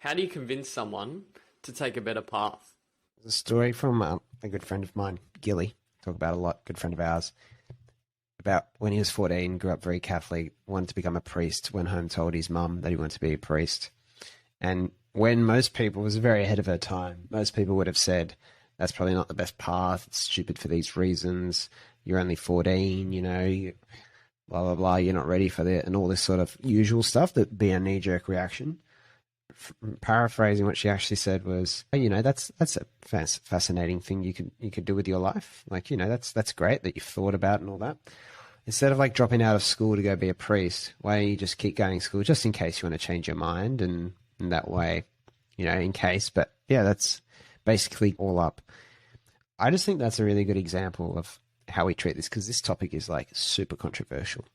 How do you convince someone to take a better path? There's a story from a good friend of mine, Gilly, talk about a lot, good friend of ours, about when he was 14, grew up very Catholic, wanted to become a priest, went home, told his mum that he wanted to be a priest. And when most people, was very ahead of her time, most people would have said, that's probably not the best path, it's stupid for these reasons, you're only 14, blah, blah, blah, you're not ready for that, and all this sort of usual stuff that'd be a knee-jerk reaction. Paraphrasing what she actually said was, that's a fascinating thing you could do with your life. Like, that's great that you've thought about and all that. Instead of like dropping out of school to go be a priest, why don't you just keep going to school just in case you want to change your mind, and in that way, in case. But yeah, that's basically all up. I just think that's a really good example of how we treat this, because this topic is like super controversial.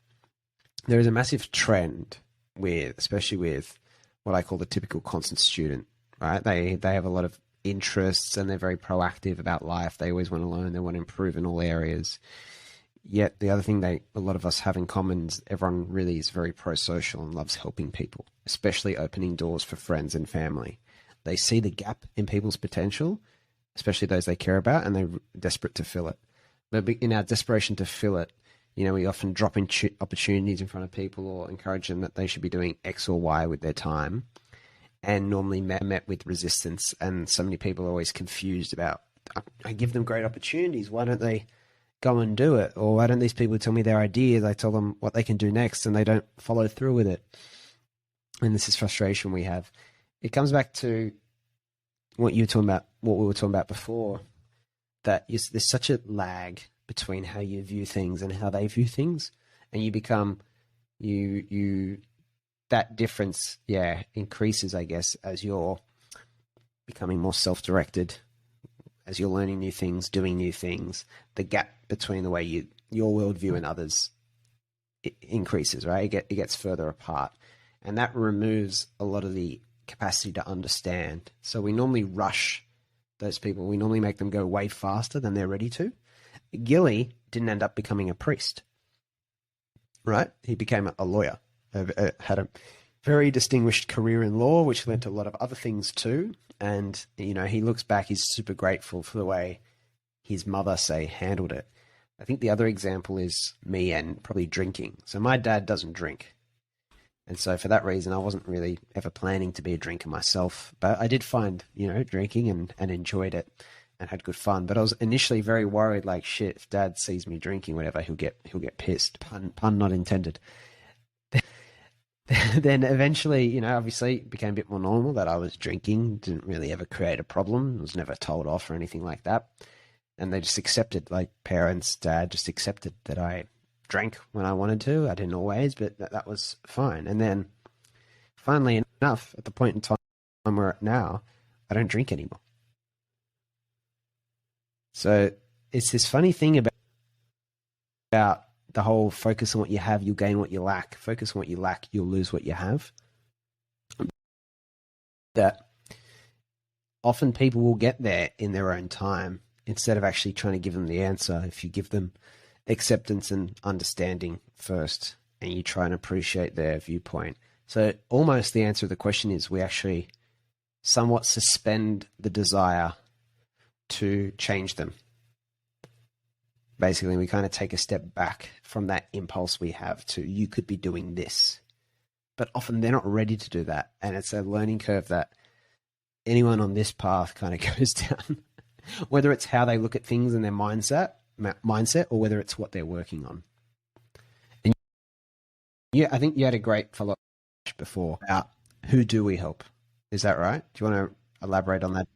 There is a massive trend especially with what I call the typical constant student, right? They have a lot of interests and they're very proactive about life. They always want to learn. They want to improve in all areas. Yet the other thing a lot of us have in common is everyone really is very pro-social and loves helping people, especially opening doors for friends and family. They see the gap in people's potential, especially those they care about, and they're desperate to fill it. But in our desperation to fill it, we often drop in opportunities in front of people or encourage them that they should be doing X or Y with their time, and normally met with resistance. And so many people are always confused about, I give them great opportunities, why don't they go and do it? Or why don't these people tell me their ideas? I tell them what they can do next and they don't follow through with it. And this is frustration we have. It comes back to what we were talking about before, that there's such a lag between how you view things and how they view things, and you become that difference increases, I guess, as you're becoming more self-directed, as you're learning new things, doing new things. The gap between the way your worldview and others increases, right? It gets further apart, and that removes a lot of the capacity to understand. So we normally rush those people. We normally make them go way faster than they're ready to. Gilly didn't end up becoming a priest, right? He became a lawyer, had a very distinguished career in law, which led to a lot of other things too. And, he looks back, he's super grateful for the way his mother, say, handled it. I think the other example is me and probably drinking. So my dad doesn't drink. And so for that reason, I wasn't really ever planning to be a drinker myself. But I did find, drinking and enjoyed it and had good fun. But I was initially very worried, like, shit, if Dad sees me drinking, whatever, he'll get pissed. Pun not intended. Then eventually, obviously it became a bit more normal that I was drinking. Didn't really ever create a problem. Was never told off or anything like that. And they just accepted, like parents, Dad just accepted that I drank when I wanted to. I didn't always, but that was fine. And then finally enough, at the point in time we're at now, I don't drink anymore. So it's this funny thing about the whole focus on what you have, you'll gain what you lack. Focus on what you lack, you'll lose what you have. That often people will get there in their own time instead of actually trying to give them the answer. If you give them acceptance and understanding first and you try and appreciate their viewpoint. So almost the answer to the question is we actually somewhat suspend the desire to change them. Basically, we kind of take a step back from that impulse we have to, you could be doing this. But often they're not ready to do that. And it's a learning curve that anyone on this path kind of goes down, whether it's how they look at things and their mindset, or whether it's what they're working on. And yeah, I think you had a great follow-up before about who do we help? Is that right? Do you want to elaborate on that?